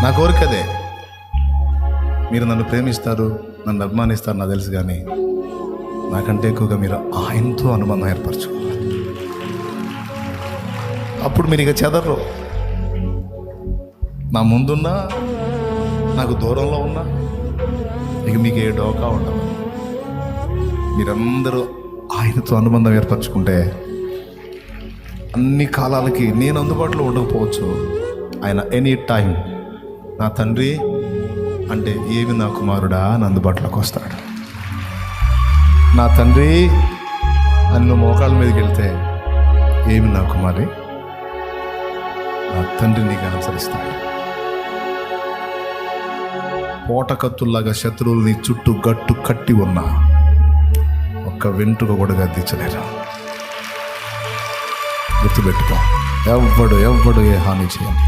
నా కోరిక అదే. మీరు నన్ను ప్రేమిస్తారు, నన్ను అభిమానిస్తారు నాకు తెలుసు, కానీ నాకంటే ఎక్కువగా మీరు ఆయనతో అనుబంధం ఏర్పరచుకోవాలి. అప్పుడు మీరు ఇక చెదర్రు. నా ముందున్నా, నాకు దూరంలో ఉన్నా ఇక మీకు ఏ డోకా ఉండదు. మీరందరూ ఆయనతో అనుబంధం ఏర్పరచుకుంటే అన్ని కాలాలకి నేను అందుబాటులో ఉండకపోవచ్చు, ఆయన ఎనీ టైం నా తండ్రి అంటే ఏమి నా కుమారుడా అని అందుబాటులోకి వస్తాడు. నా తండ్రి అని నువ్వు మోకాళ్ళ మీదకి వెళ్తే ఏమి నా కుమారి, నా తండ్రి నీకు అనుసరిస్తాడు. పోటకత్తుల్లాగా శత్రువుల్ని చుట్టూ గట్టు కట్టి ఉన్నా ఒక్క వెంట్రుక కూడా గద్దించలేరు. గుర్తుపెట్టుకో, ఎవ్వడు ఏ హాని చేయండి.